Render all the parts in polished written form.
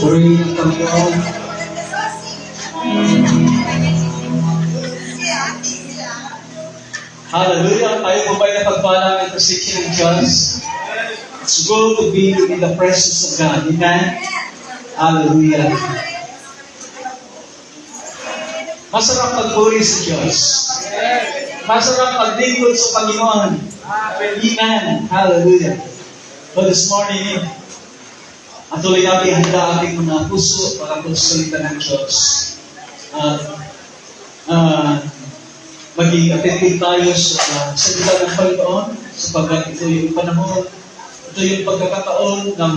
Purihin ang Panginoon. Hallelujah! Tayo po ba'y napagpala ng intercession ng Diyos? It's good to be in the presence of God. Amen? Hallelujah! Masarap magpuri sa Diyos. Masarap maglingkod sa Panginoon. Amen! Hallelujah! But this morning, at tuloy natin handa ating mga puso para po sa salita ng Diyos. Maging attentive tayo sa salita ng Panginoon sapagkat ito yung panahon, ito yung pagkakataon ng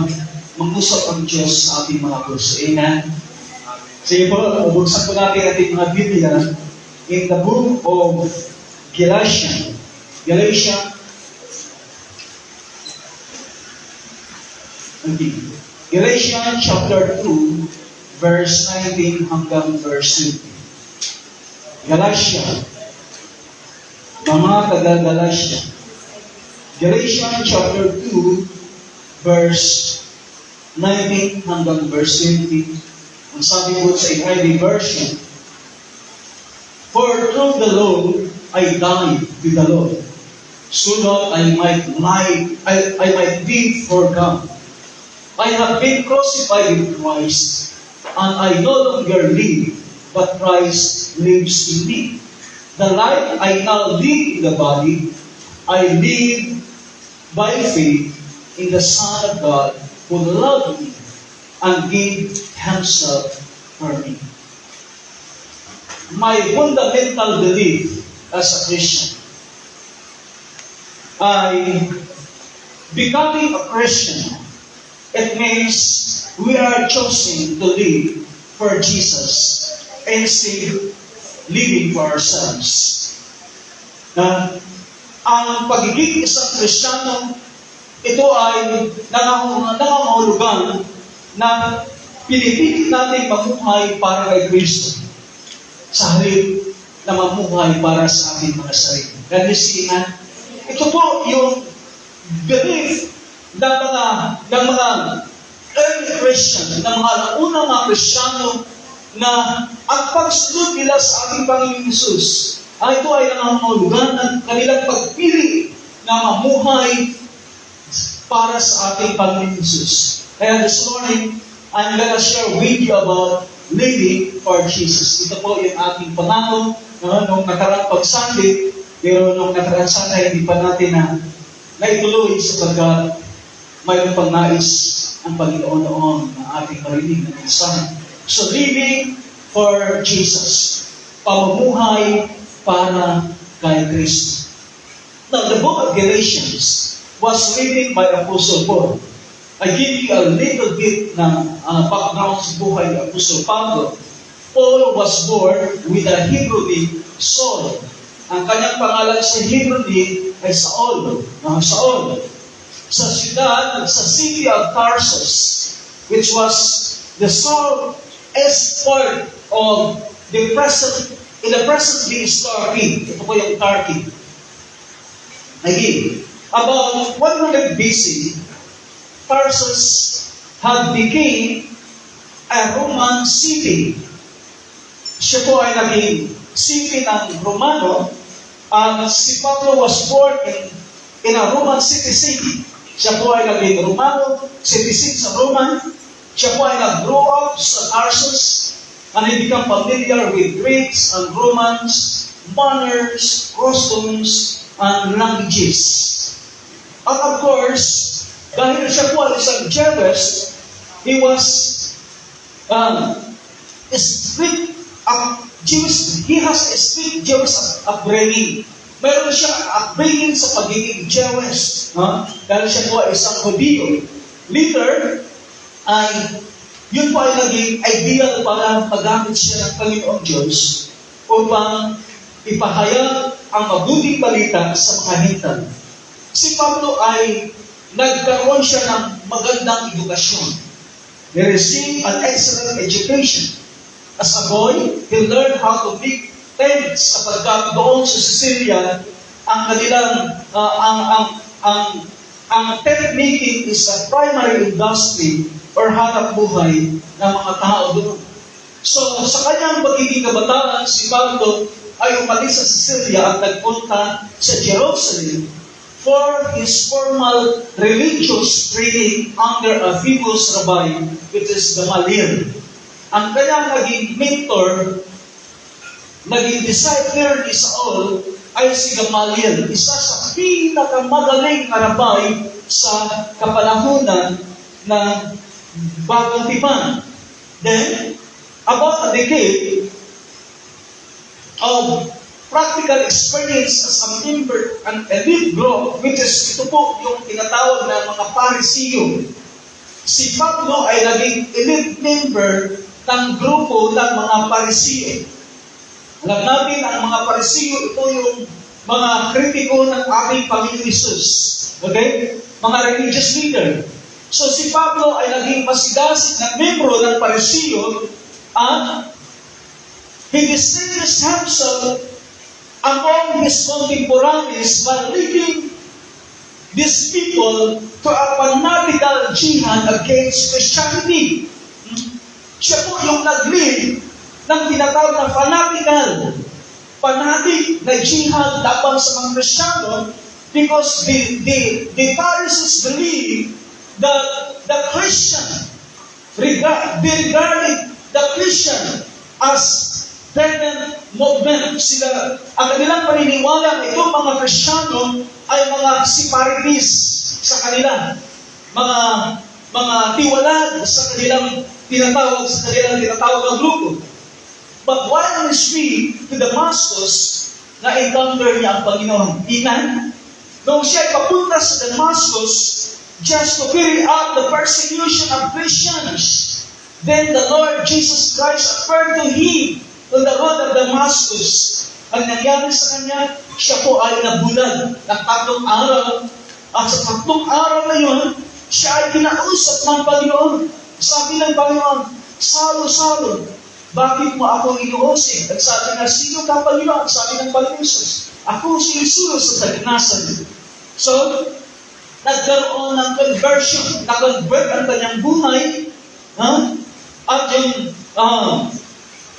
mag-usap ang Diyos sa ating mga puso. Amen? Sige po, buksan po natin ating mga Biblia in the book of Galatians. Galatians chapter 2, verse 19 hanggang verse 20. Galatians, mga taga-Galatia. Galatians chapter 2, verse 19 hanggang verse 20. Ang sabi po sa NIV version, "For through the law I died with the law, so that I might live for God. I have been crucified with Christ, and I no longer live, but Christ lives in me. The life I now live in the body, I live by faith in the Son of God, who loved me and gave Himself for me." My fundamental belief as a Christian, becoming a Christian, it means we are choosing to live for Jesus instead of living for ourselves. Ang pagiging isang Kristiyano, ito ay nangangahulugan na pinipilit natin mamuhay para kay Kristo sa halip na mamuhay para sa ating mga sarili. Can you see that? Ito po yung belief ng mga early Christian, ng mga naunang mga Kristiyano, na ang pagsunod nila sa ating Panginoong Hesus, ito ay nangangahulugan ng kanilang pagpili na mamuhay para sa ating Panginoong Hesus. Kaya this morning, I'm gonna share with you about living for Jesus. Ito po yung ating pangako nung nakarang pag-Sunday, pero nung nakarang Sunday, hindi pa natin naituloy sapagkat mayroon pang nais ang Panginoon noon na ating marinig na mensahe. So, living for Jesus. Pamumuhay para kay Kristo. Now, the book of Galatians was written by Apostle Paul. I give you a little bit ng background sa buhay ng Apostle Pablo. Paul was born with a Hebrew name, Saul. Ang kanyang pangalan sa Hebrew name ay Saul. Saul. Sa city of Tarsus, which was the southwest part of the present-day Turkey. Ito po yung Turkey. Again, about 100 BC, Tarsus had became a Roman city. Siya po ay naging city ng Romano, and si Pablo was born in a Roman city. Siya po ay naging Romano, citizen sa Roman. Siya po ay nag-grow up sa Tarsus, and he became familiar with Greeks and Romans, manners, customs, and languages. And of course, dahil siya po ay isang Jewish, he was he has a strict Jewish upbringing. Meron siya upbringing sa pagiging Jewish. Dahil siya po ay isang Hudyo. Later, yun po ay naging ideal para paggamit siya ng Panginoong Diyos upang ipahayag ang mabuting balita sa mga hintan. Si Pablo ay nagkaroon siya ng magandang edukasyon. He received an excellent education. As a boy, he learned how to tents sapagkat doon sa Sicilia ang kanilang ang tent making is a primary industry or hanap buhay ng mga tao doon. So sa kanyang pagiging kabataan, si Pablo ay umalis sa Sicilia at nagpunta sa Jerusalem for his formal religious training under a famous rabbi, which is Gamaliel. Ang kanyang naging mentor, naging disciple ni Saul, ay si Gamaliel, isa sa pinakamagaling na rabbi sa kapanahunan ng Bagong Tipan. Then, about a decade of practical experience as a member, an elite group, which is ito po yung tinatawag na mga Parisiyo. Si Pablo ay naging elite member ng grupo ng mga Parisiyo. Alam natin, ang mga Parisiyo, ito yung mga kritiko ng ating Panginoon Jesus. Okay? Mga religious leader. So si Pablo ay naging masigasig na membro ng Parisiyo at he distinguished himself among his contemporaries while leading these people to a fanatical jihad against Christianity. Siya po yung nag-lead ng tinatawag na fanatic na jihad laban sa mga Kristiyano because the Pharisees believe that the Christian, they regarded the Christian as tenant movement. Sila, ang kanilang paniniwala na itong mga Kristiyano ay mga separatists sa kanila. Mga tiwalag sa kanilang tinatawag na grupo. But while on his way to Damascus, na-encounter niya ang Panginoon. Amen? Nung siya ay papunta sa Damascus, just to carry out the persecution of Christians, then the Lord Jesus Christ appeared to him on the road of Damascus. Ang nangyari sa kanya, siya po ay nabulag ng 3 araw. At sa 3 araw na yun, siya ay kinausap ng Panginoon. Sabi ng Panginoon, Saulo, bakit mo ako inuusig? At sabi nga, sino ka Panginoon? Sabi ng Panginoon Jesus, ako si Jesus sa kaganasan. So, nagkaroon ng conversion. Na-convert ang kanyang buhay. At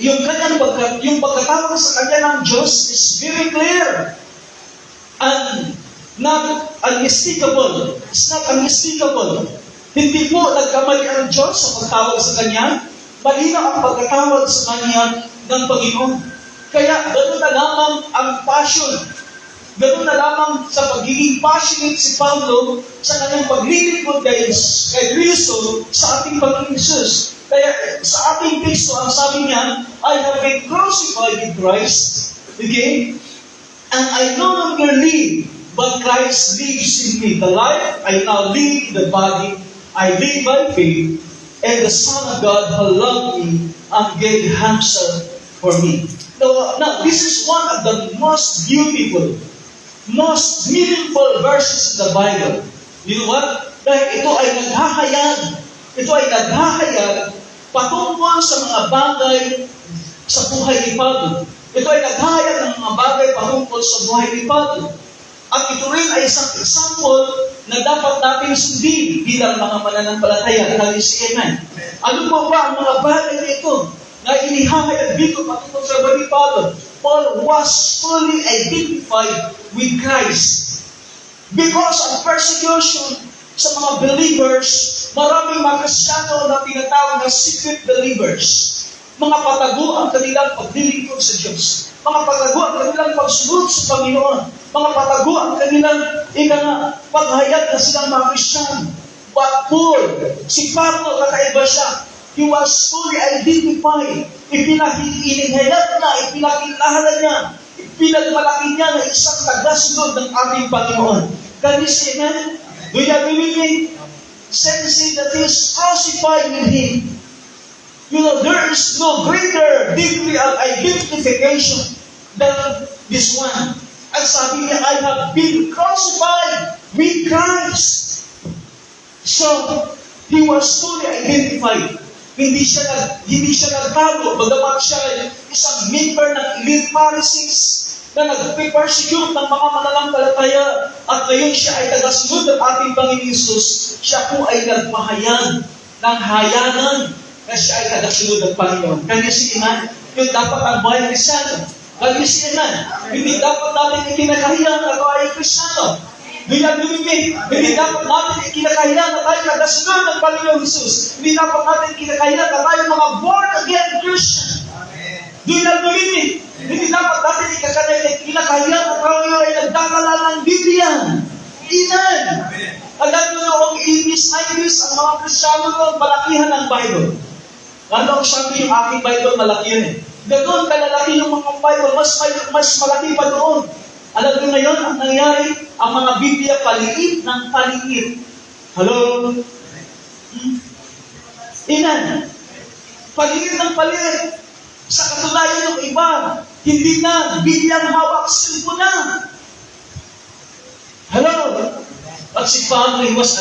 yung pagkatawag sa kanya ng Diyos is very clear and not unmistakable. It's not unmistakable. Hindi po nagkamali ang Diyos sa pagtawag sa kanya. Malinaw ang pagkatawag sa kanya ng Panginoon. Kaya ganoon na lamang ang passion. Ganoon na lamang sa pagiging passionate si Pablo sa kanyang paglilingkod kay Kristo sa ating Panginoon Jesus. Kaya sa ating Kristo, ang sabi niya, I have been crucified with Christ. Okay? And I no longer live, but Christ lives in me. The life I now live in the body, I live by faith, and the Son of God who loved me and gave himself for me. Now, this is one of the most beautiful, most meaningful verses in the Bible. You know what? Dahil ito ay naghahayag patungkol sa mga bagay sa buhay ni Pablo. Ito ay naghahayag ng mga bagay patungkol sa buhay ni Pablo. At ito rin ay isang example na dapat natin sundin bilang mga mananampalataya. Amen. Ano po ba ang mga bagay na ito na inihahayag dito patungkol sa buhay ni Pablo? Paul was fully identified with Christ. Because of persecution sa mga believers, maraming mga Kristiyano na tinatawag na secret believers. Mga patago ang kanilang paglilingkod sa Diyos. Mga patago ang kanilang pagsunod sa Panginoon. Mga patago ang kanilang paghayag na silang mga Kristiyano. But Paul, si Pablo, kakaiba siya. He was fully identified. Ipinahihayag niya, ipinakilala niya, ipinagmalaki niya na isang tagasunod ng ating Panginoon. Can you say amen? Do you believe me? Sensing that he is crucified with him. You know, there is no greater degree of identification than this one. At sabi niya, I have been crucified with Christ. So, he was fully identified. Hindi siya nagtago, bagamat siya ay isang member ng elite Pharisees na nagpe-persecute ng mga mananampalataya at ngayon siya ay tagasunod ng ating Panginoon Hesus. Siya po ay nagpahayag ng hayanan na siya ay tagasunod ng Panginoon. Kanya si Iman, yung dapat ang buhay Kristyano. Kanya si Iman, hindi dapat natin ikinakahiya na tayo ay Kristyano. Hindi dapat natin ikinakahiya na tayo tagasunod ng Panginoon Hesus. Hindi dapat natin ikinakahiya na tayo mga born-again Christian. Hindi dapat natin ikinakahiya na tayo ay nagdadala ng Biblia. Amen. Alam nyo na ang 80s, 90s, ang mga Kristyano doon, malakihan ng Bible. Ano ang sabi yung aking Bible, malaki yun eh. Ganoon kalalaki yung mga Bible, mas malaki pa doon. Alam nyo ngayon, ang nangyari, ang mga Biblia paliit ng paliit. Hello? Amen. Paliit ng paliit. Sa katunayan ng iba, hindi na Biblia ang hawak, silpo na. Hello? At si Pablo, he was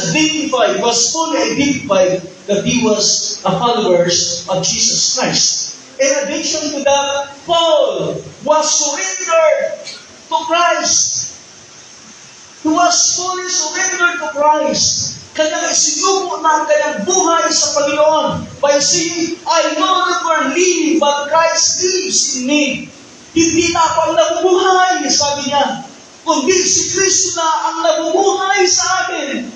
fully identified that he was a follower of Jesus Christ. In addition to that, Paul was surrendered to Christ. He was fully surrendered to Christ. Kanyang isinuko na ang kanyang buhay sa Panginoon by saying, I no longer live, but Christ lives in me. Hindi na ako ang nabubuhay, sabi niya, kundi si Kristo na ang nabubuhay sa akin.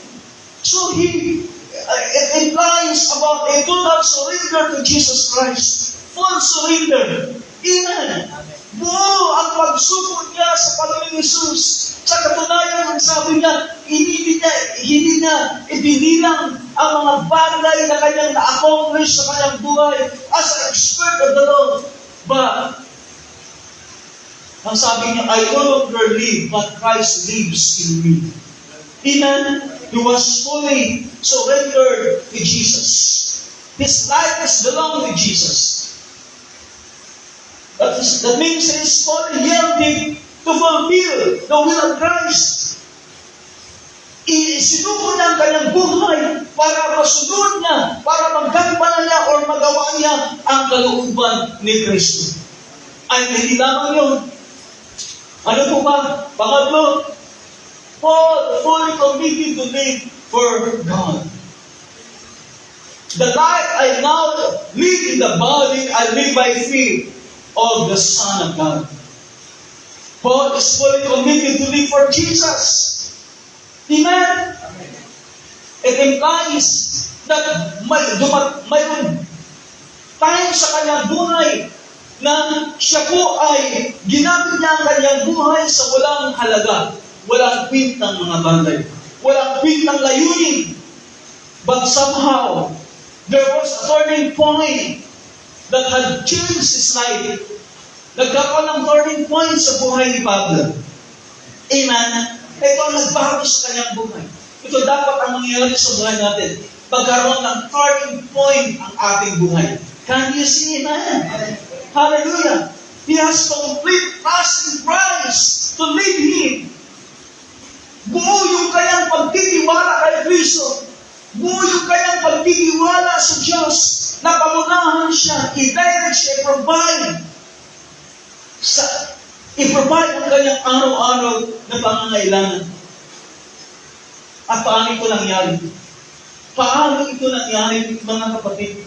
So it implies about a total surrender to Jesus Christ. Full surrender. Amen. Buo ang pagsuko niya sa Panginoon Hesus. Sa katunayan, ang sabi niya, hindi niya ibinilang ang mga bagay na kanyang na-accomplish sa kanyang buhay as an expert of the Lord. But, ang sabi niya, I no longer live, but Christ lives in me. Amen? He was fully surrendered to Jesus. His life is belonged to Jesus. That means he is fully yielding to fulfill the will of Christ. Isinuko niya ang kanyang buhay para masunod niya, para maggampanan niya o magawa niya ang kalooban ni Kristo. Ay hindi lamang yun. Ano po ba? Pangatlo, Paul fully committed to live for God. The life I now live in the body, I live by faith of the Son of God. Paul is fully committed to live for Jesus. Amen? It implies that mayroon time sa kanyang buhay na siya po ay ginamit niya ang kanyang buhay sa walang halaga, walang kwintang mga bagay, walang kwintang layunin. But somehow, there was a turning point that had changed his life. Nagkaroon ng turning point sa buhay ni Pablo. Amen? Ito ang nagbago sa kanyang buhay. Ito dapat ang mangyayari sa buhay natin. Pagkaroon ng turning point ang ating buhay. Can you see, amen? Hallelujah! He has complete trust in Christ to lead him. Buo yung kanyang pagtitiwala kay Kristo. Buo yung kanyang pagtitiwala sa Diyos na pamunahan siya, i-direct siya, i-provide ang kanyang araw-araw na pangangailangan. At paano ito nangyari? Paano ito nangyari, mga kapatid?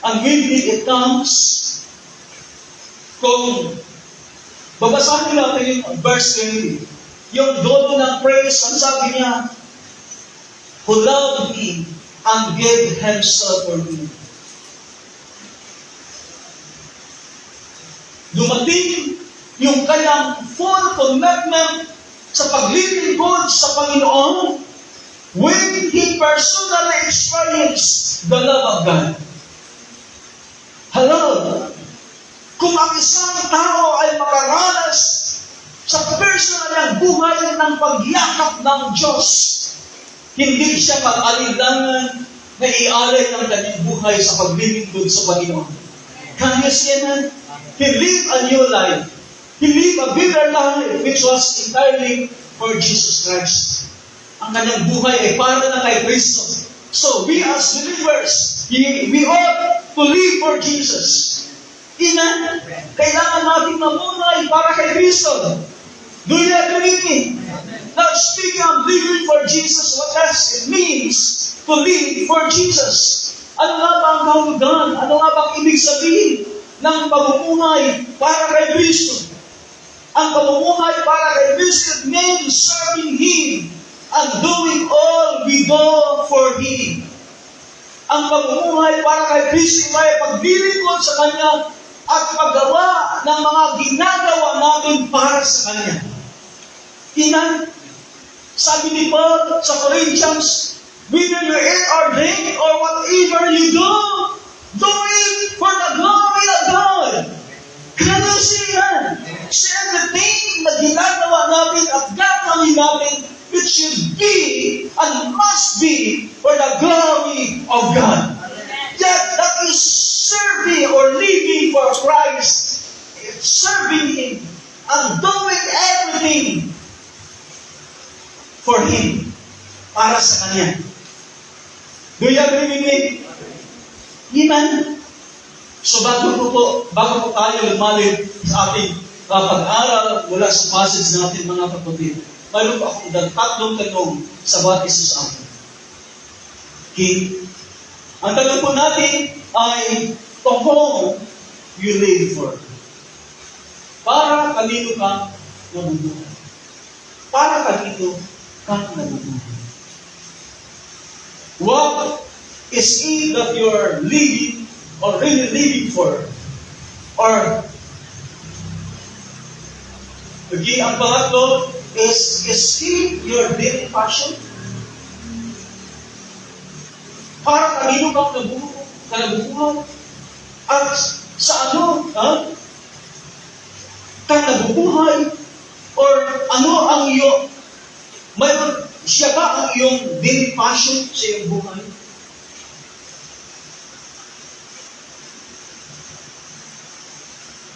Ang when it comes, kung babasahin natin yung verse 20, yung dono ng praise, ang sabi niya, who loved me and gave himself for me. Dumating yung kanyang full commitment sa paglilingkod sa Panginoon when he personally experienced the love of God. Hello? Kung ang isang tao ay makaranas sa personal ng buhay ng pagyakap ng Diyos, hindi siya mag-alilangan na ialay ng kanyang buhay sa paglilingkod sa Panginoon. Can you see that? He lived a new life. He lived a bigger life which was entirely for Jesus Christ. Ang kanyang buhay ay para na kay Kristo. So we as believers, We ought to live for Jesus. Amen? Kailangan natin mamuhay para kay Kristo. Do you agree with me? Now, speaking of living for Jesus, what does it means to live for Jesus? Ano nga ba ang kahulugan? Ano nga ba ang ibig sabihin ng pamumuhay para kay Kristo? Ang pamumuhay para kay Kristo means serving Him and doing all we do for Him. Ang pamumuhay para kay Kristo ay paglilingkod sa Kanya at paggawa ng mga ginagawa natin para sa Kanya. Amen? Sabi ni Paul sa Corinthians, whether you eat or drink or whatever you do, do it for the glory of God. Can you see that? So everything na ginagawa natin at gagawin natin, it should be and must be for the glory of God. That is serving or living for Christ, serving Him and doing everything for Him, para sa Kanya. Do you agree with me? Amen? So bago po tayo lumalim sa ating pag-aaral mula sa passage natin, mga kapatid, mayroon po akong tatlong tanong sa bawat isa sa atin. Okay? Ang tanong po natin ay, to whom you live for? Para kanino ka nabubuhay? Para kanino ka nabubuhay? What is it that you're living or really living for? Or, again, ang pangatlo, is He your daily passion? Para kanino ka nabubuhay? At sa ano? Ka nabubuhay? Or ano ang iyong, siya ba ang iyong daily passion sa iyong buhay?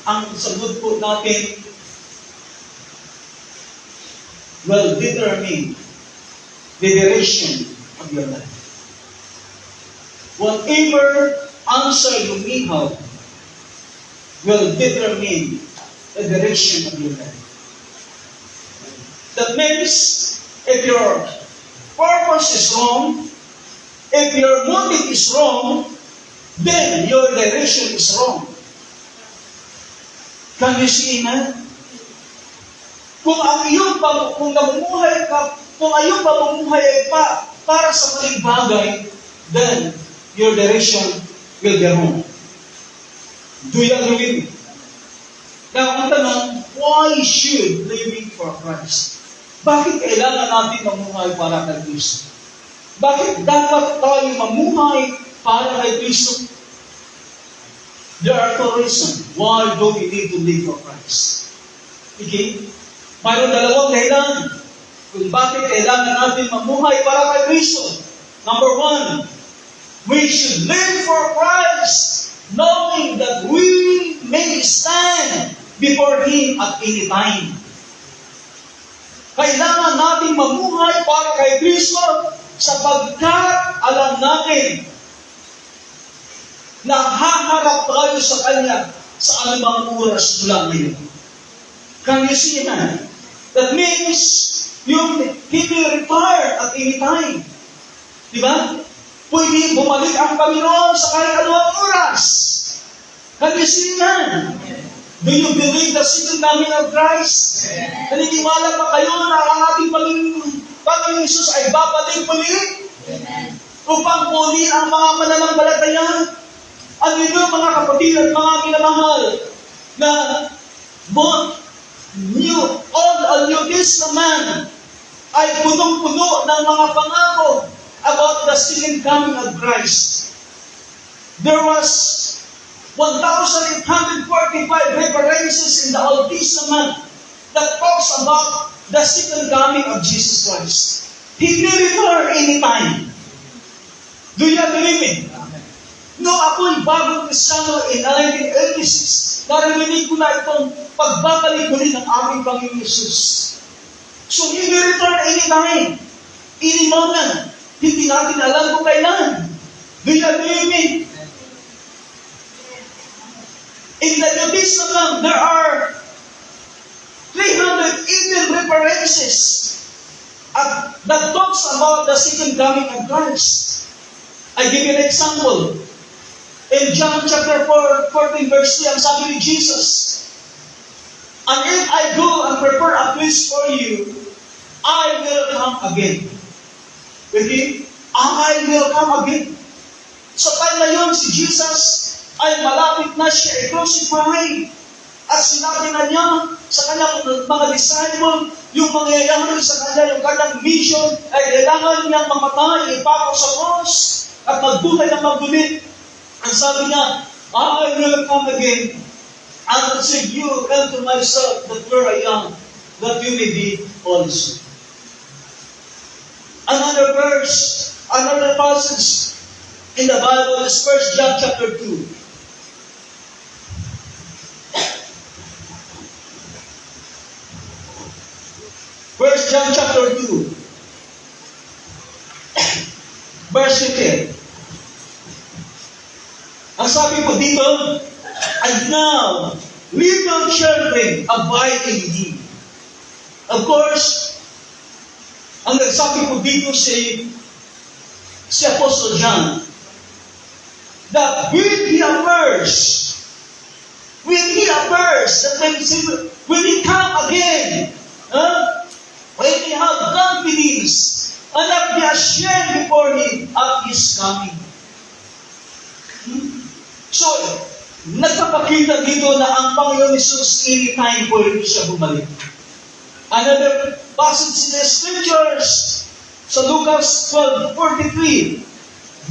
Ang sagot po natin will determine the direction of your life. Whatever answer you may have will determine the direction of your life. That means, if your purpose is wrong, if your motive is wrong, then your direction is wrong. Can you see, amen? Kung namumuhay ka, kung ang iyong pamumuhay ay para sa maling bagay, then your direction will be wrong. Do you agree with me? Now, ang tanong, why should living for Christ? Bakit kailangan natin mamuhay para kay Kristo? Bakit dapat tayo mamuhay para kay Kristo? There are two reasons why do we need to live for Christ. Okay? Mayroon dalawang dahilan kung bakit kailangan natin mamuhay para kay Kristo. Number one, we should live for Christ, knowing that we may stand before Him at any time. Kailangan natin mamuhay para kay Kristo sapagkat alam natin na haharap tayo sa Kanya sa anumang oras mula ngayon. Can you see that? That means He will retire at any time. Diba? Pwede bumalik ang Panginoon sa kahit anumang oras. Can you see that? Do you believe the second coming of Christ? Naniniwala ba kayo na ang ating Panginoon Isus ay babalik muli? Upang puli ang mga mananampalataya? Ano yun, mga kapatid at mga minamahal, na Old New Testament ay punong-puno ng mga pangako about the second coming of Christ. There was 1,845 references in the Old Testament that talks about the second coming of Jesus Christ. He may return anytime. Do you believe me? No, ako'y bagong Kristiyano in 1986. Narinig ko na itong pagbabalik muli ng aming Panginoon Yesus. So, He will return anytime, any moment. Hindi natin alam kung kailan. Do you agree with me? In the New Testament, there are 318 references that talks about the second coming of Christ. I give you an example. In John chapter 14 verse 3, ang sabi ni Jesus, "And if I go and prepare a place for you, I will come again." Okay? I will come again. Sa time na yun, si Jesus ay malapit na siya i-crucify. At sinabi na niya sa kanyang mga disciple, yung mangyayari sa kanya, yung kanyang mission, ay kailangan niyang mamatay, ipako sa cross, at magbuhay ng magdulit. Ang sabi niya, I will come again and receive you unto myself, that where I am, that you may be also. Another verse, another passage in the Bible is 1 John chapter 2. 1 John chapter 2, verse 15. Ang sabi po dito, "And now, little children, abide in me." Of course, ang nagsabi po dito si Apostle John, that when he appears, that when he come again, when we have confidence and not be ashamed before Him at His coming. So, nagpapakita dito na ang Panginoon Jesus anytime po rin siya bumalik. Another passage in the Scriptures, sa Lucas 12:43,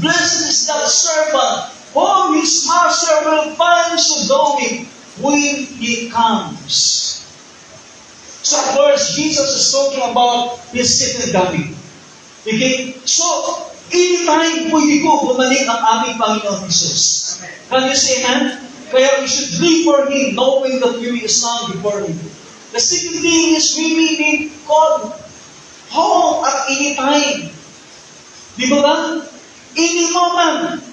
"Blessed is that servant whom his master will find so doing when he comes." So of course, Jesus is talking about His second coming. Okay? So, anytime pwede ko bumalik ang aming Panginoon Jesus. Can you say amen? Kaya we should live for Him, knowing that we will stand before Him. The second thing is we may be called home at any time. Di ba ba? Any moment.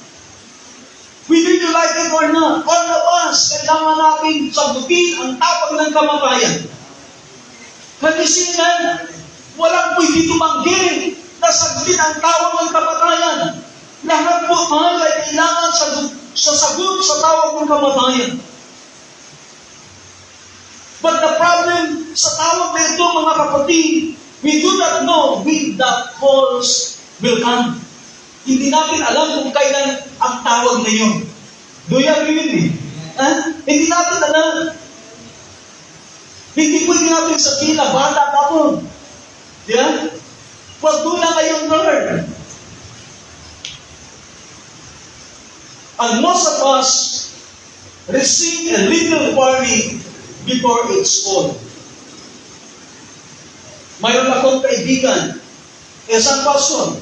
Whether you like it or not, all of us, kailangan natin sagutin ang tawag ng kamatayan. Kasi na, walang pwede tumanggi na sagutin ang tawag ng kamatayan. Lahat po tayo ay kailangan sasagot sa tawag ng kamatayan. But the problem sa tawag na ito, mga kapatid, we do not know when that calls will come. Hindi natin alam kung kailan ang tawag na yun. Do you agree with me? Hindi natin alam. Hindi pwede natin sabihin na bata pa po. Yeah? Wag doon lang kayong learn. And most of us receive a little warning before it's all. Mayroon akong kaibigan, isang pastor.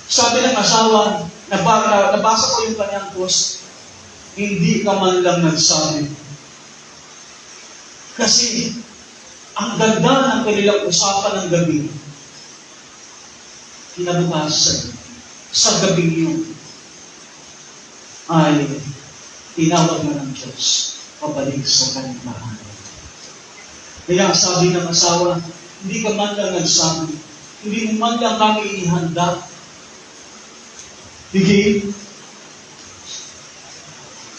Sabi ng asawa, nabasa ko yung kanyang post, hindi ka man lang nagsabi. Kasi, ang ganda ng kanilang usapan ng gabi, kinabukasan, sa gabi yun, ay tinawag na ng Diyos pabalik sa kanyang bahay. Kaya sabi ng asawa, hindi ka man lang nagsabi, hindi mo man lang kami ihanda. Okay?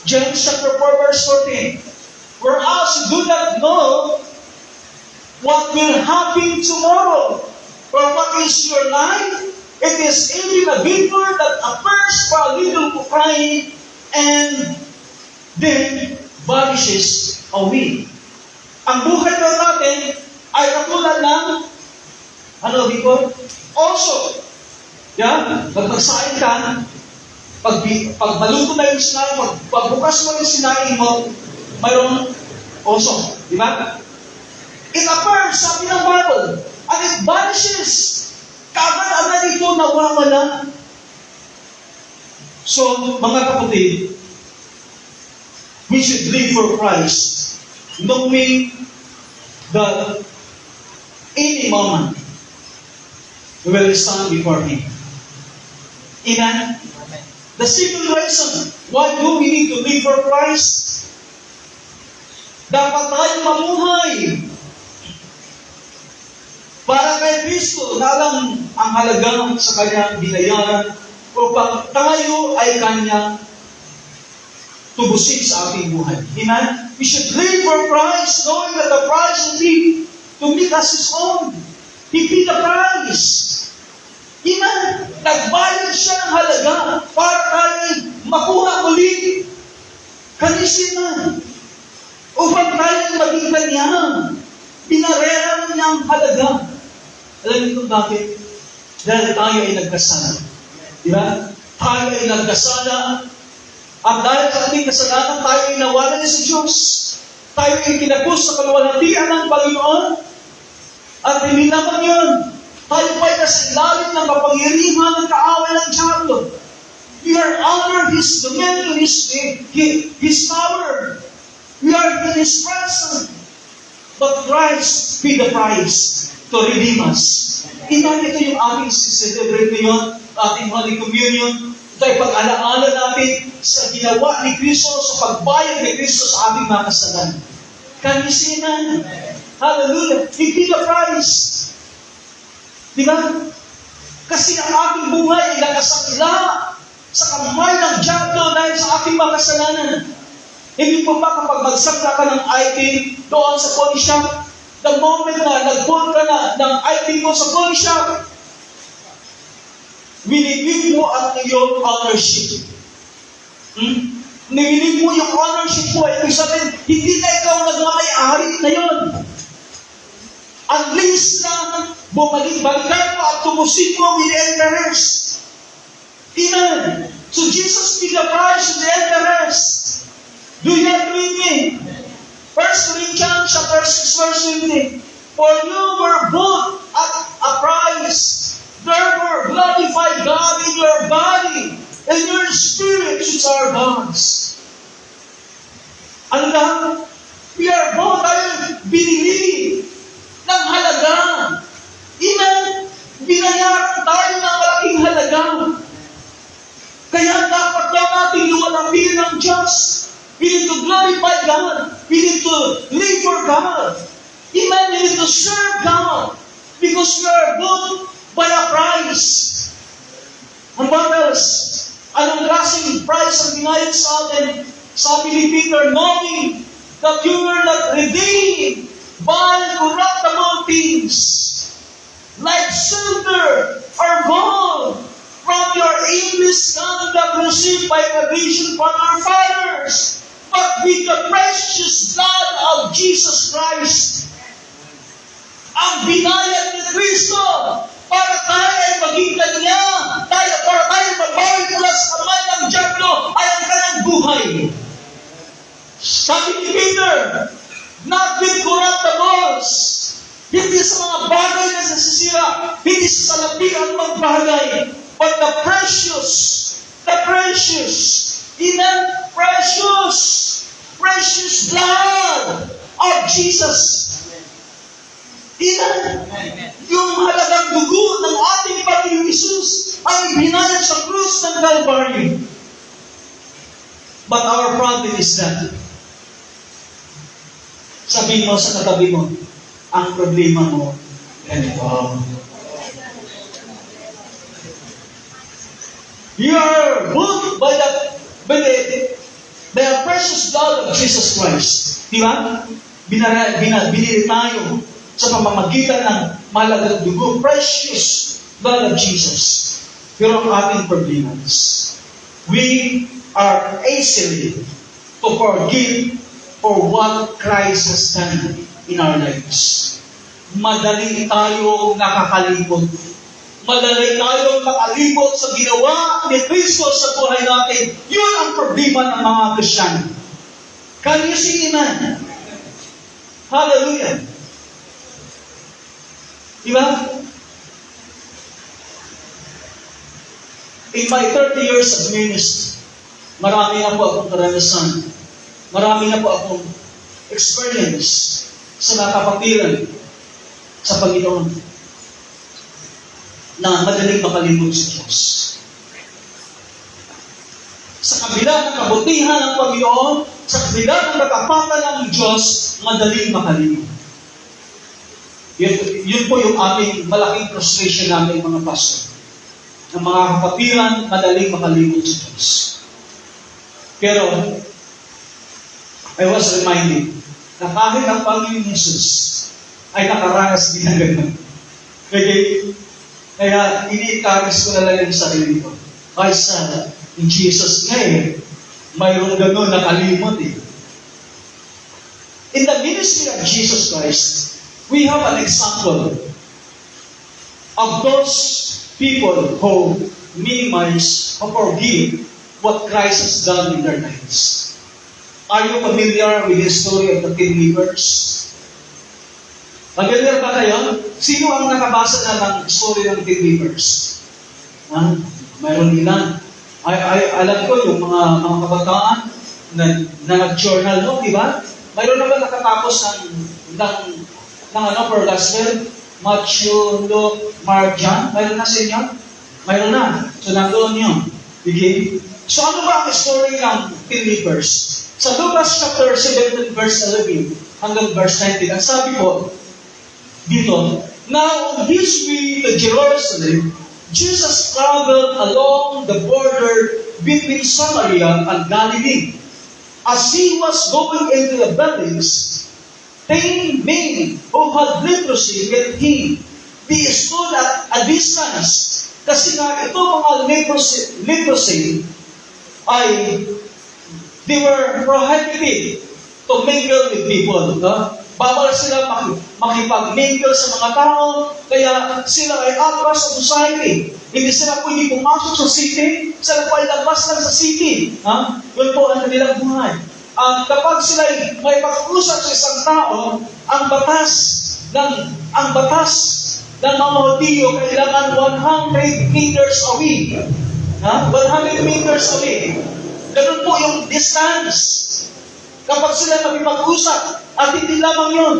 James chapter 4 verse 14, "Whereas you do not know what will happen tomorrow, for what is your life? It is even a vapor that appears for a little while and then vanishes away." Ang buhay daw natin ay katulad ng, before? Also, magpagsain ka, pag maluto na yung sinain, pagbukas mo yung sinain mo, mayroong oso. Di ba? It appears, sabi ng Bible, and it vanishes. Kagad-agad ito nawawala. So, mga kapatid, we should live for Christ, knowing that any moment we will stand before Him. Amen? The simple reason why do we need to live for Christ? Dapat tayo mamuhay para kay Kristo na alam ang halaga sa kanyang binayaran upang tayo ay kanyang tubusin sa ating buhay. Amen? We should live for Christ knowing that the price will be to make us His own. He paid the price. Amen? Nagbayad siya ng halaga para tayo makuha muli. Kanisinan. Upang tayo maging kanyang. Pinareran niya ang halaga. Alam niyo kung bakit? Dahil tayo ay nagkasala. Di ba? Tayo ay nagkasala. At dahil sa ating kasalanan, tayo ay nawalan sa Diyos. Tayo ay kinapos sa kaluwalhatian ng Panginoon. At hindi naman yun. Tayo pa ay nasa ilalim ng kapangyarihan ng kaaway ng diablo. We are under His dominion, His power. We are in His presence. But Christ paid the price to redeem us. Ito yung ating celebrate ngayon, ating Holy Communion. Ito ay pag-alaala natin sa ginawa ni Kristo, sa pagbayad ni Kristo sa ating mga kasalanan. Kanisinan. Hallelujah. He paid the price. Di ba? Kasi ang ating buhay ay nakasakla sa kamay ng diablo dahil sa ating mga kasalanan. Hindi po ba kapag magsakla ka ng item doon sa pawn shop, the moment na nag-pull ka na ng item mo sa pawn shop, binibig mo ang iyong ownership. Nililig mo yung ownership mo. Ibig sabihin, hindi na ikaw nagmamay-ari na yun. Unless na bumalik-balikan mo at tumusin mo with interest. Amen. So Jesus paid the price with the interest. Do you agree with me? 1 Corinthians chapter 6 verse 20. For you were bought at a price. Therefore, glorify God in your body and your spirit, which are God's. Ano lang? We are bought, tayo binili ng halaga. Amen? Binayaran tayo ng malaking halaga. Kaya dapat daw natin luwalhatian ng Diyos. We need to glorify God. We need to live for God. Amen? We need to serve God. Because we are bought by a price. And what else? Anong klaseng price ang binayad sa atin? Sabi ni Peter, knowing that you were not redeemed by corruptible things, like silver or gold, from your aimless conduct received by tradition from our fathers, but with the precious blood of Jesus Christ. Ang binayad ni Kristo para tayo ay maging kanya, para tayo mabawi mula sa kamay ng diablo ay ang kanyang buhay. Sabi ni Peter, not with corruptibles, hindi sa mga bagay na nasisira, hindi sa salapi ang magbagay, but the precious, amen, precious blood of Jesus. Amen. Yung halagang dugo ng ating Panginoong Hesus ay binayad sa krus ng Calvary. But our problem is that, sabihin mo sa katabi mo, ang problema mo, ganito. You are bought by the precious blood of Jesus Christ. Di ba? Binili tayo sa pamamagitan ng mahalagang dugo, precious blood of Jesus. Pero ang ating problema is, we are easily to forgive for what Christ has done in our lives. Madali tayo nakakalimot. Madali tayo makalimot sa ginawa ni Kristo sa buhay natin. Yun ang problema ng mga Kristyano. Can you see amen? Hallelujah. Diba? In my 30 years of ministry, marami na po akong karanasan. Marami na po akong experience sa nakapatiran sa Panginoon na madaling makalimot sa Diyos. sa kabila ng kabutihan ng Panginoon, sa kabila ng katapatan ng Diyos, madaling makalimot. Yun po yung aming malaking frustration namin mga pastor. Ng mga kapatiran, madaling makalimot sa Diyos. Pero, I was reminded na kahit ang Panginoon Jesus ay nakaranas din ng ganun. Kaya ini-encourage ko na lang yung sarili ko. Kaysa in Jesus name, mayroong ganun na kalimot eh. In the ministry of Jesus Christ, we have an example of those people who minimize or forgive what Christ has done in their lives. Are you familiar with the story of the 10 lepers? Familiar ba kayo? Sino ang nakabasa na ng story ng 10 lepers? Mayroon ilan. Alam ko yung mga kabataan na nag-journal mo, di ba? Mayroon naman nakatapos ng per gospel, Matthew, Luke, Mark, John. Mayroon na sa inyo? Mayroon na. So, nandoon yun. Okay? So, ano ba ang story ng 10 lepers? Sa Lucas chapter 17, verse 11 hanggang verse 19, ang sabi po dito, now on his way to Jerusalem, Jesus traveled along the border between Samaria and Galilee. As he was going into the valleys, 10 men who had leprosy met him. They stood at a distance. Kasi nga ito mga leprosy ay they were prohibited to mingle with people. No? Bawal sila makipag-mingle sa mga tao, kaya sila ay outcast of society. Hindi sila pwede pumasok sa city, sila po ay labas lang sa city. Yun po ang kanilang buhay. Kapag sila ay may pag-usap sa isang tao, ang batas ng mga Hudyo kailangan 100 meters away. 100 meters away. Ganun po yung distance. Kapag sila makipag-usap, at hindi lamang yun,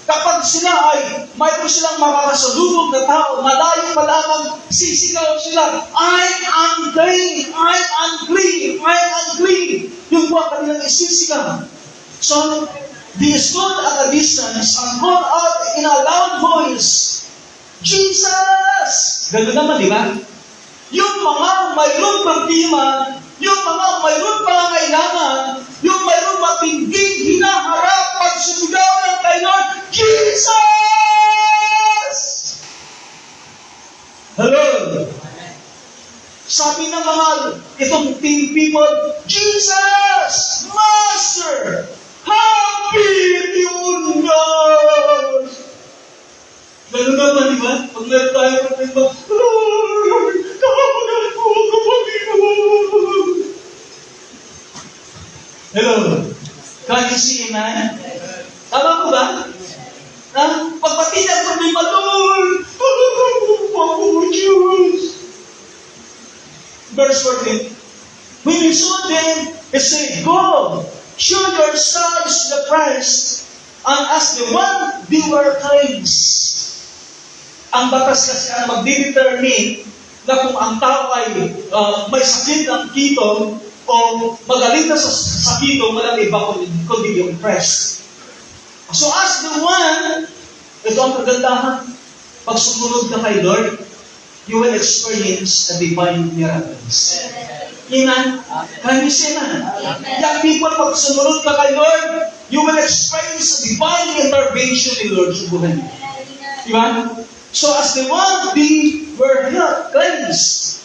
kapag sila ay mayroon silang makakasalubog na tao, malayo pa lamang, sisigaw sila, I'm unclean, I'm unclean, I'm unclean. Yung po ang kanilang isisigaw. So, they stood at a distance and called out in a loud voice, Jesus! Ganun naman, di ba? Yung mga mayroong problema, yung mga mayroon pangangailangan, yung mayroon matinding hinaharap pagsumigaw ng kay Lord, Jesus! Hello? Sabi ng mga itong 10 people, Jesus! Master! Have pity on us! Ganun naman, di ba? Pag meron tayo problema, Lord, kapagal po ako, Panginoon. Hello? Can you see, amen? Tama ko ba? Pagpatid ang problema, Lord, kapagal po ako, Diyos. Verse 14, when he saw them, he said, go, show yourselves to the priest, and as the one they were cleansed. Ang batas kasi ang magdidetermine na kung ang tao ay may sakit ng ketone o magaling na sa ketone, walang iba kundi yung priest. So as the one, ito ang kagandahan, pag sumunod ka kay Lord, you will experience the divine miracles. Amen? Can you say that? Young people, pag sumunod ka kay Lord, you will experience the divine intervention ni Lord sa buhay niyo. Diba? So as the one they were cleansed.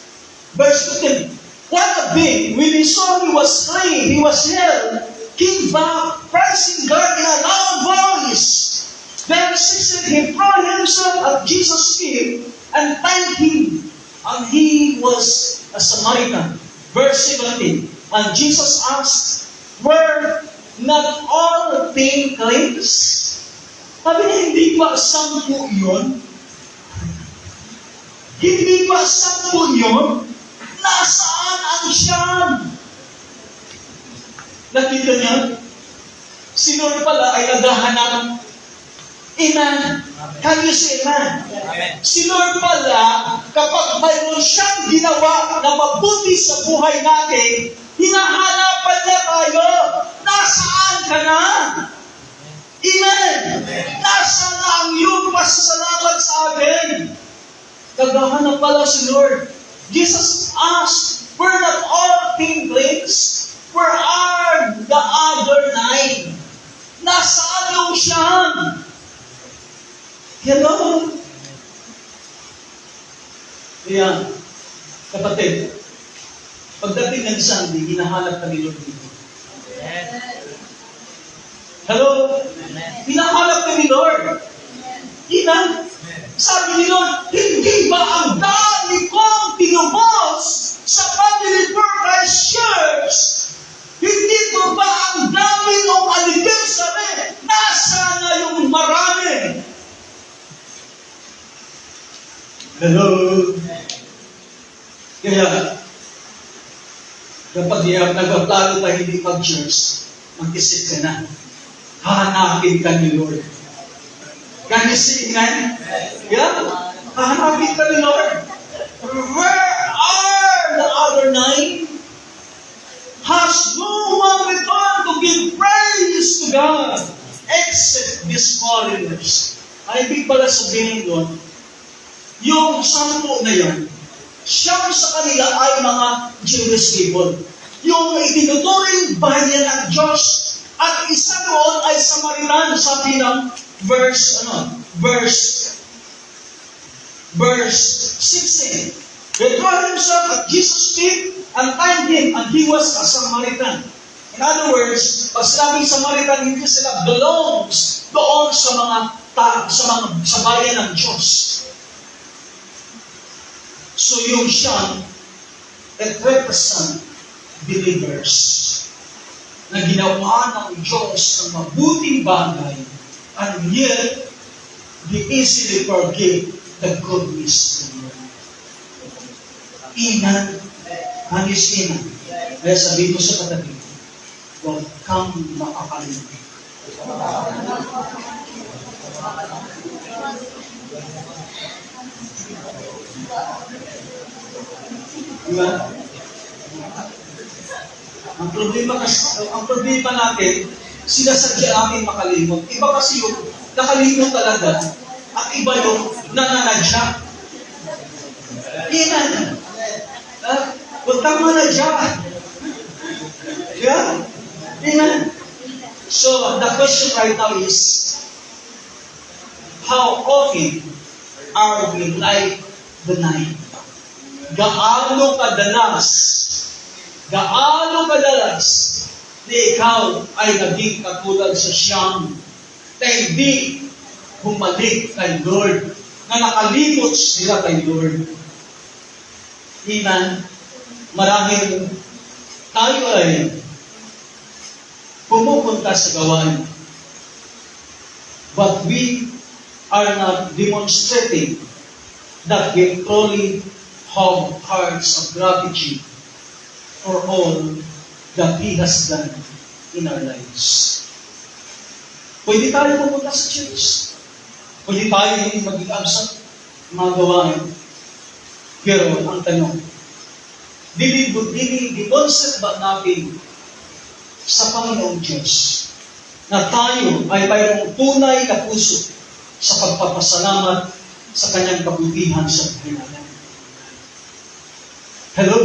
Verse 15. One of them, when he saw he was clean, he was healed, came back, praising God in a loud voice. Then 16, he threw himself at Jesus' feet and thanked him. And he was a Samaritan. Verse 17. And Jesus asked, were not all 10 cleansed? Sabi niya, hindi ba 10 yun? Hindi ba 10 yun? Nasaan ang siyam? Nakita niya? Si Lord pala ay naghahanap. Amen. Can you say amen? Amen. Si Lord pala, kapag mayroon siyang ginawa na mabuti sa buhay natin, Hinahanapan niya tayo. Nasaan ka na? Amen! Nasaan na ang iyong pasasalamat sa akin? Naghahanap pala si Lord. Jesus asked, were not all 10 plagues? Where are the other 9? Nasaan yung siyam? Hello? Kaya, kapatid, pagdating ng Sunday, hinahanap ka ni Lord dito. Hello? Hinahanap ka ni Lord. Sabi ni Lord, hindi ba ang dami kong tinubos sa Family for Christ Church? Hindi ko ba ang dami ng anniversary? Nasaan na yung marami? Hello? Kaya, kapag nagpaplano tayo hindi pag-church, mag-isip ka na. Hahanapin ka ni Lord. Can you see, amen? Yeah? Hahanapin ka ni Lord. Where are the other 9? Has no one returned to give praise to God except these foreigners? Ay, ibig pala sabihin doon, yung 10 na yan, siyam sa kanila ay mga Jewish people. Yung itinuturing bayan ng Diyos at isa doon ay Samaritan, sabi ng verse 16. They brought himself at Jesus' feet and tied him, and he was a Samaritan. In other words, pag sinabing Samaritan, hindi sila belongs doon sa bayan ng Diyos. So yung siya, it represent believers na ginawa ng Diyos ng mabuting bagay, and yet they easily forget the goodness of the Lord. Inan, Ina. Kaya sabihin mo sa katabi, huwag kang makakalimutan. Diba? Ang problema natin, sinasadya natin makalimot. Iba kasi yung nakalimot talaga, at iba yung nananadya. Inan. Huwag kang manadya. Yeah? Amen. So, the question right now is, how often are we like the 9? Gaano kadalas na ikaw ay naging katulad sa siyam na hindi bumalik kay Lord, na nakalimot sila kay Lord. Amen. Marahil tayo ay pumupunta sa gawain, but we are not demonstrating that we truly have hearts of gratitude for all that He has done in our lives. Pwede tayo pumunta sa church. Pwede tayo hindi maging absent mga gawain. Pero ang tanong, di-concept ba natin sa Panginoong Diyos na tayo ay mayroong tunay na puso sa pagpapasalamat sa Kanyang kabutihan sa buhay natin? Hello?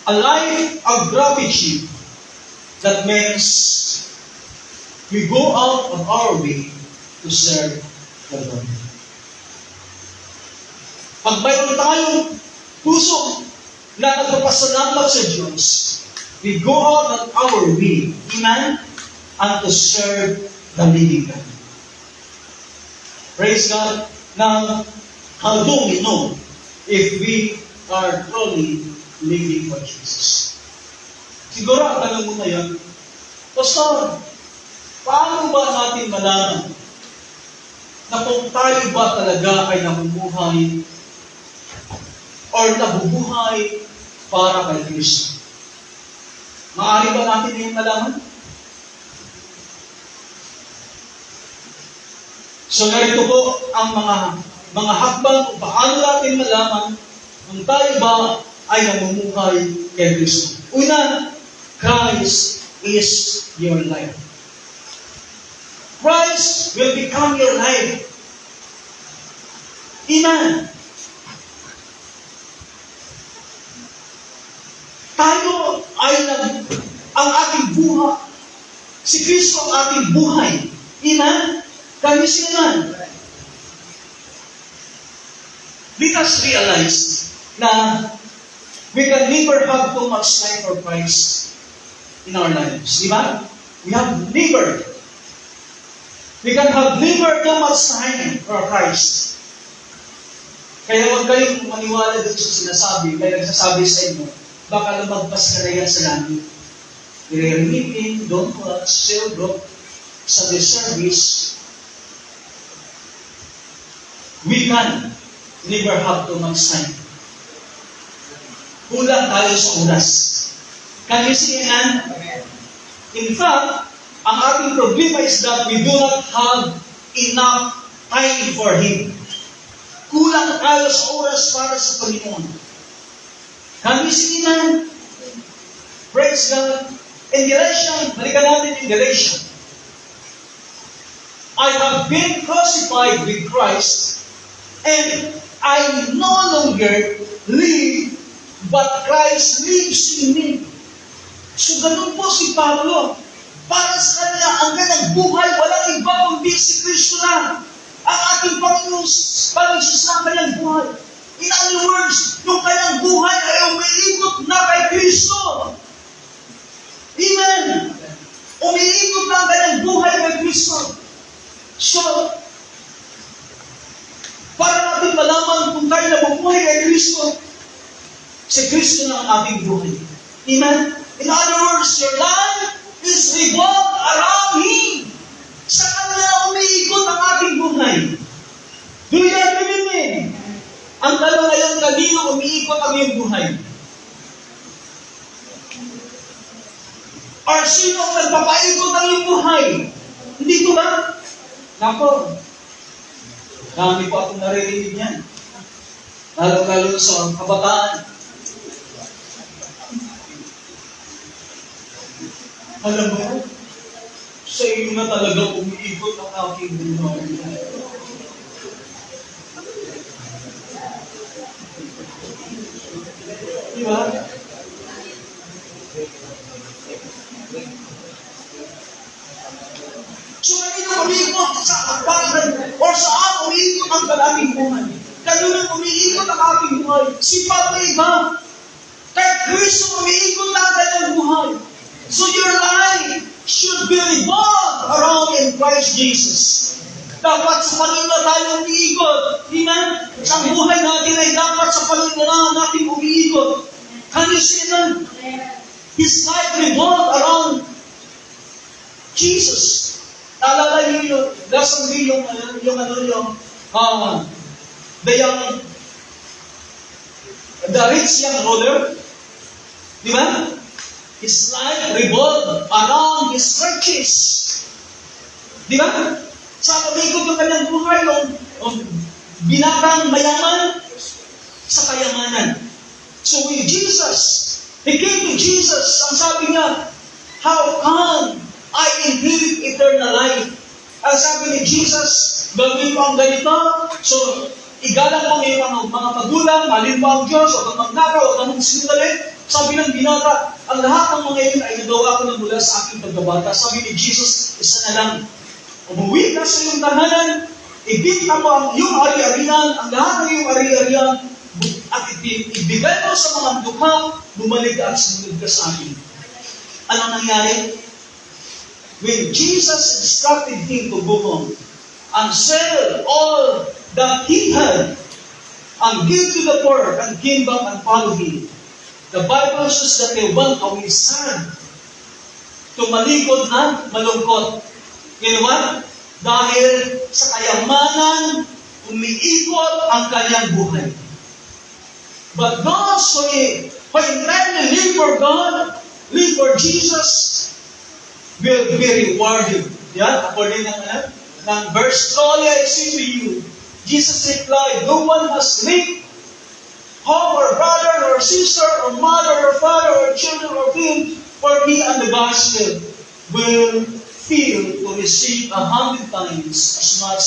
A life of gratitude, that means we go out of our way to serve the Lord. Pag mayroon tayong puso na nagpapasalamat sa Diyos, we go out of our way, amen, and to serve the living God. Praise God. Now, how do we know if we are truly living for Jesus? Siguro, ang tanong mo na yan, Pastor, paano ba natin malaman na kung tayo ba talaga ay namumuhay or nabubuhay para kay Kristo? Maaari ba natin yung malaman? So, narito po ang mga hakbang kung paano natin malaman kung tayo ba ay namumuhay kay Kristo. Una, Christ is your life. Christ will become your life. Amen. Tayo ay ang ating buhay. Si Kristo ang ating buhay. Amen? Kami siya. Let us realize na we can never have too much time for Christ in our lives. Di ba? We can have never too much time for Christ. Kaya huwag kayong maniwala dito sa sinasabi, kaya nagsasabi sa inyo, baka lumagpas ka na yan sa langit. Meeting, don't watch, still go sa the service. We can never have too much time. Kulang tayo sa oras. Can you see it? In fact, ang ating problema is that we do not have enough time for Him. Kulang tayo sa oras para sa Panginoon. Can you see it? Praise God. In Galatians, balikan natin in Galatians. I have been crucified with Christ, and I no longer live, but Christ lives in me. So ganun po si Pablo. Para sa kanya, ang kanyang buhay, walang iba kundi si Kristo na. Ang ating Panginoon, pag-isus na ang kanyang buhay. In other words, yung kanyang buhay ay umiikot na kay Kristo. Amen. Umiikot na ang kanyang buhay kay Kristo. So, para natin malaman kung tayo nabubuhay kay Kristo, si Kristo na ang ating buhay. Amen. In other words, your life is revolved around Him. Sa Kanya umiikot ang ating buhay. Do you agree with me? Ang tanong ngayon, kanino umiikot ang iyong buhay? Or sino ang nagpapaikot ang iyong buhay? Hindi ko ba? Nako, dami po akong naririnig yan. Lalo-lalo sa kabataan. Alam mo, sa iyo na talaga umiikot ang aking buhay. Diba? So, kanino umiikot sa bayan or saan umiikot ang ating buhay? Kanino umiikot ang ating buhay? Si Pablo iba. Kay Kristo umiikot ang kanyang buhay. So your life should be revolved around in Christ Jesus. Dapat sa Panginoon tayo umiikot. Amen? Ang buhay natin ay dapat sa Panginoon natin umiikot. Can you see that? His life revolved around Jesus. Naalala niyo yung lesson yung the rich young ruler. Di ba? His life revolved around his riches. Di ba? Sa pag-ikot yung kanyang buhay, yung binatang mayaman sa kayamanan. So with Jesus, he came to Jesus, ang sabi niya, how come I inherit eternal life? Ang sabi ni Jesus, gawin mo ang ganito, so igalang mo ang mga magulang, malin mo ang Diyos, huwag kang magnakaw, huwag kang magsinungaling. Sabi ng binata, ang lahat ng mga yun ay nagawa ko na mula sa aking pagbabata. Sabi ni Jesus, isa na lang. Umuwi ka sa iyong tahanan, ibigay mo ang iyong ari-arian, ang lahat ng iyong ari-arian, at ibigay mo sa mga dukha, bumalik ka at sumunod ka sa akin. Anong nangyari? When Jesus instructed him to go home and sell all that he had and give to the poor and came back and follow him, the Bible says that they went away sad. Tumalikod na malungkot. You know what? Dahil sa kayamanan, umiikot ang kanyang buhay. But those who intend to live for God, live for Jesus, will be rewarded. Yan, according ng verse, truly I say to you, Jesus replied, no one has reaped home or brother or sister or mother or father or children or field for me and the gospel will feel to receive 100 times as much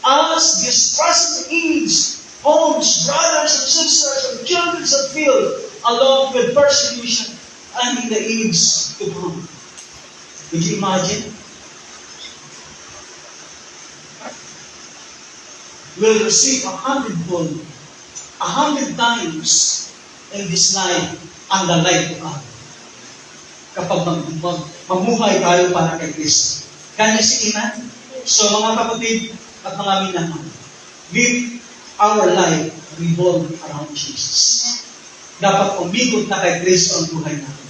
as this present age, homes, brothers and sisters and children that feel along with persecution and in the age to come. Would you imagine? Will receive 100-fold, 100 times in this life and the life to come. Kapag mamuhay tayo para kay Kristo. Kanya si Iman. So mga kapatid at mga minamahal, live our life revolve around Jesus. Dapat umikot na kay Kristo ang buhay natin.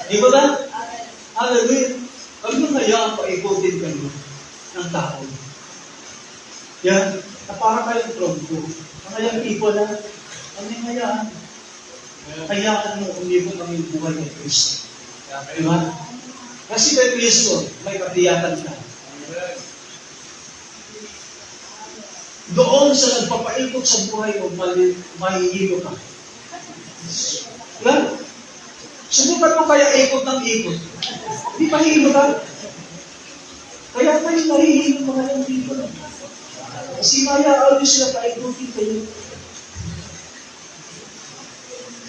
Di ba ba? Hallelujah. Huwag nyo hayaan paikutin kayo ng tao. Yan. Na para kayong trompo. Ang people na, ano yung hayaan? Hayaan mo umikot ang iyong buhay kay Kristo. Diba? Kasi kay Kristo, may katiyatan ka. Doon sa nagpapaikot sa buhay mo, mahihilo ka. Diba? Subukan mo kaya ikot ng ikot. Hindi mahihilo ka. Kaya kayo mahihilo mga yung people. Kasi maya-auli sila paikutin kayo.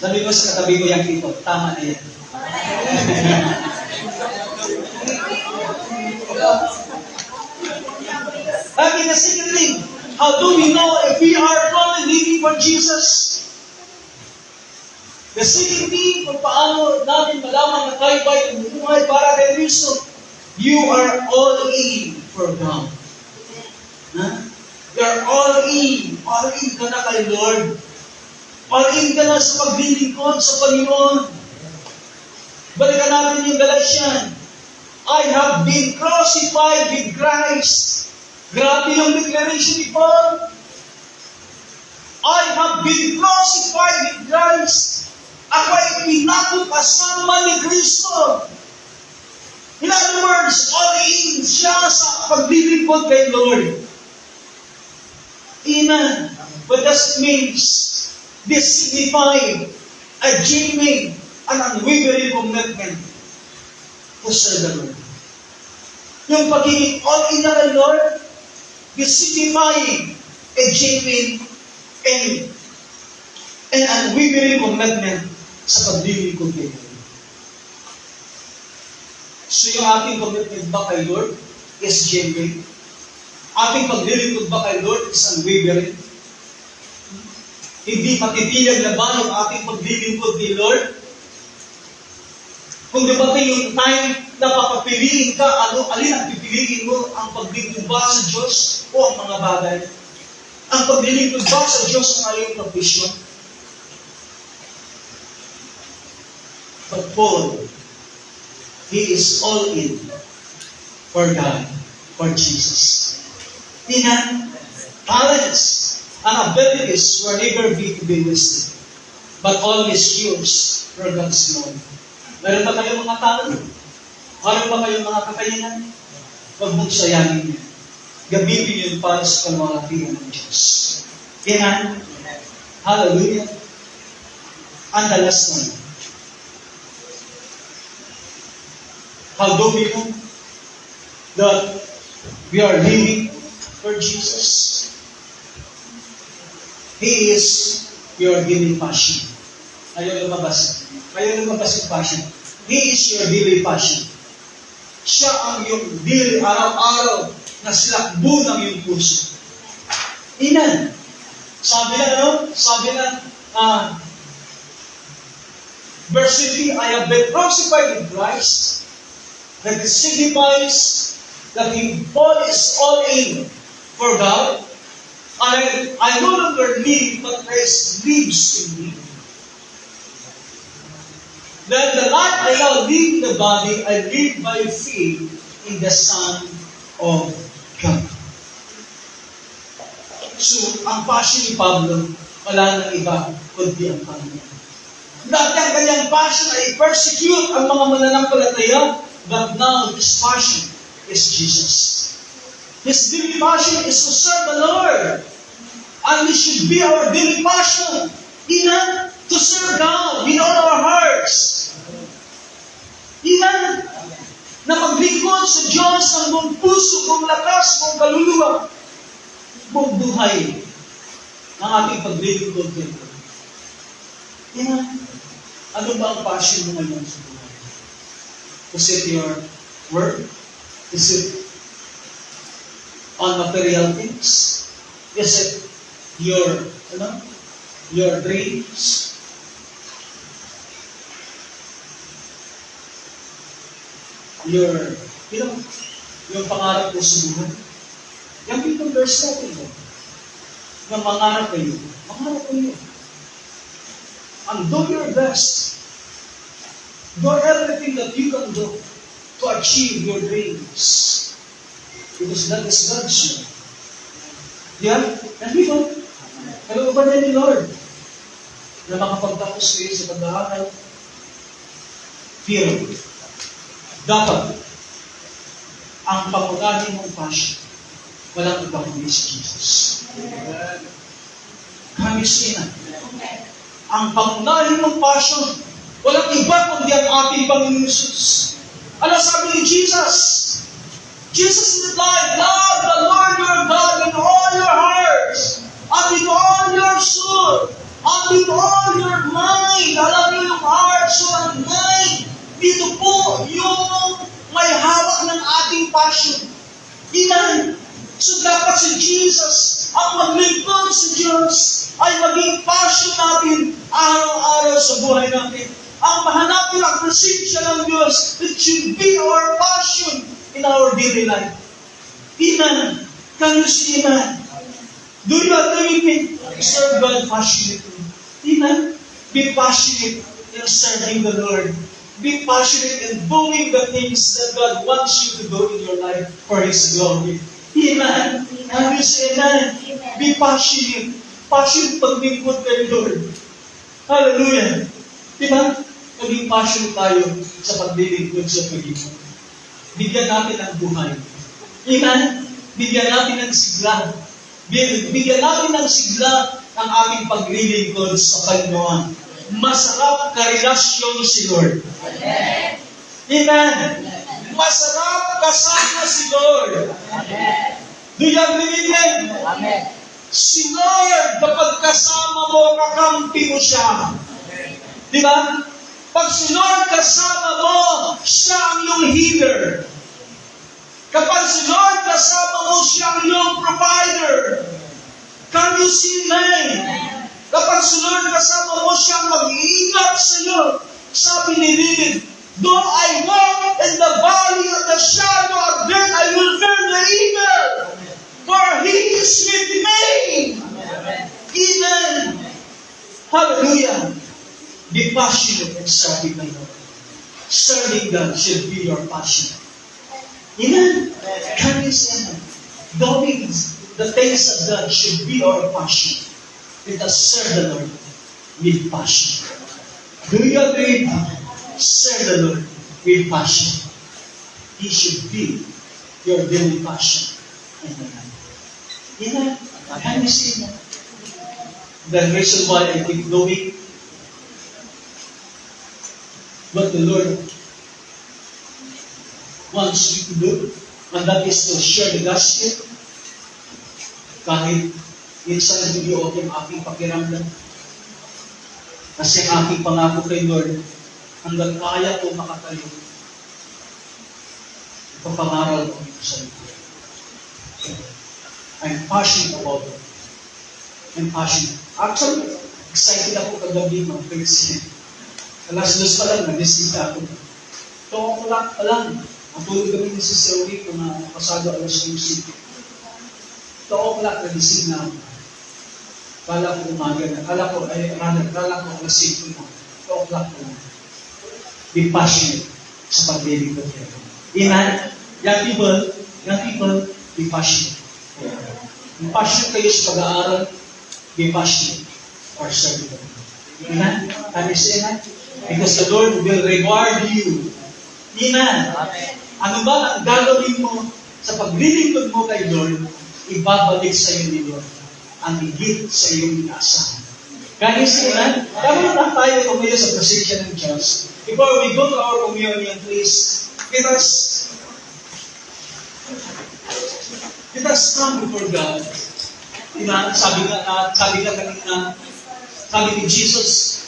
Sabi ko sa katabi ko yung people, tama na yan. Okay, the second thing, how do we know if we are truly living for Jesus? The second thing, kung paano natin malaman na tayo ba'y umuhay para kay Kristo, you are all in for God. Huh? You are all in ka na kay Lord. All in ka na sa paglilingkod sa Panginoon. Balikan natin yung Galatian. I have been crucified with Christ. Grabe yung declaration ni Paul. I have been crucified with Christ. Ako ay pinako kasama ni Kristo. In other words, all in siya sa paglilingkod kay Lord. Amen. What does it mean? This signifies a genuine and unwavering commitment to serve the Lord. Yung pagiging all in na kay Lord, is signifying a genuine and unwavering commitment sa paglilingkod kay Lord. So yung ating commitment ba kay Lord is genuine? Ating paglilingkod ba kay Lord is unwavering? Hindi matitiyak na ba yung ating paglilingkod kay Lord? Kung dumating yung time na papapiliin ka, alin ang pipiliin mo? Ang paglilingkod ba sa Diyos o ang mga bagay? Ang paglilingkod ba sa Diyos ang iyong provision? But Paul, he is all in for God, for Jesus. Tina, talents and abilities were never be to be wasted, but always used for God's glory. Meron ba kayong mga talent? Meron ba kayong mga kakayanan? Huwag mong sayangin yun. Gamitin yun para sa kalwalatian ng Diyos. Tina, hallelujah. And the last one. How do we know that we are living for Jesus? He is your daily passion. Ayaw lumabas yung passion. He is your daily passion. Siya ang iyong daily, araw-araw na silakbo ng iyong puso. Amen. Sabi na, verse 3, I have been crucified with Christ. That signifies that Paul is all in for God. And I no longer live, but Christ lives in me. Then the life I now live in the body, I live by faith in the Son of God. So, ang passion ni Pablo, wala nang iba, kundi ang Panginoon. Dati ang kanyang passion ay persecute ang mga mananampalataya, but now his passion is Jesus. His daily passion is to serve the Lord. And it should be our daily passion Amen? To serve God with all our hearts. Amen? Na maglingkod sa Diyos ng buong puso, buong lakas, buong kaluluwa, buong buhay ng ating paglilingkod kay God. Amen? Ano ba ang passion mo ngayon sa buhay? Is it your work? Is it on material things? Is it your dreams? Yung pangarap mo sa buhay? Yung people verse natin mo. Yung mangarap kayo. Mangarap kayo. And do your best. Do everything that you can do to achieve your dreams. Because that is God's will. Yeah? And people, kalooban ni Lord na makapagtapos kayo sa pag-aaral. Pero, dapat, ang pangunahin mong passion, walang iba kundi si Jesus. Promise na. Ang pangunahin mong passion, walang iba kundi ang ating Panginoon Jesus. Ano sabi ni Jesus? Jesus replied, love the Lord your God with all your heart, and with all your soul, and with all your mind. Alam niyo yung heart, soul, and mind. Dito po yung may hawak ng ating passion. Amen. So dapat si Jesus ang maglingkod sa Diyos ay maging passion natin araw-araw sa buhay natin. Ang mahanapin ang presensya ng Diyos, it should be our passion in our daily life. Amen. Can you see amen? Do you agree with me? Serve God passionately. Amen. Be passionate in serving the Lord. Be passionate in doing the things that God wants you to do in your life for His glory. Amen. Can you say amen? Be passionate. Passionate paglingkod kay Lord. Hallelujah. Diba? Maging passionate tayo sa paglilingkod sa Panginoon. Bigyan natin ang buhay. Amen? Bigyan natin ng sigla. Bigyan natin ng sigla ang ating paglilingkod sa Panginoon. Masarap karelasyon si Lord. Amen. Amen. Masarap kasama si Lord. Amen. Do you agree with me? Amen. Si Lord, kapag kasama mo, kakampi mo siya. Di ba? Pag si Lord kasama mo, siya ang iyong healer. Kapag si Lord kasama mo, siya ang iyong provider. Can you see me? Kapag si Lord kasama mo, siya ang mag-iingat sa iyo. Sabi ni David, though I walk in the valley of the shadow of death, I will fear no evil, for He is with me. Amen. Hallelujah. Be passionate in serving the Lord. Serving God should be your passion. Amen. Can you say amen? Doing the things of God should be our passion. Let us serve the Lord with passion. Do you agree? Serve the Lord with passion. He should be your daily passion. Amen. Amen. Can you see that? The reason why I keep doing what the Lord wants you to do, and that is to share the gospel. Kahit minsan hindi okay ang aking pakiramdam. Kasi ang aking pangako kay Lord, hanggang kaya ko makatayo, ipapangaral ko ito sa iyo. I'm passionate about it. I'm passionate. Actually, excited ako kagabi mag-preach. Alas 2 pa lang, nag-distinct ako. 2 o'clock pa lang. Matulog kami ni Sister Uri kung nakasado alas 2. 2 o'clock, nag-distinct na ako. Kala ko umaga na. Kala ko alas 5 na. 2 o'clock pa lang. Be passionate sa pagbibig ko. Amen? Young people, be passionate. Be passionate kayo sa pag-aaral. Be passionate for serving God. Amen? Can you say that? Because the Lord will reward you. Amen. Ano ba ang gagawin mo sa paglilingkod mo kay Lord, ibabalik sa iyo ni Lord ang higit sa iyong inaasahan. Guys, amen? Dapat na tayo tumayo sa presensya ng Diyos. Before we go to our communion, please, let us come before God. Diba? Sabi nga kanina, sabi ni Jesus,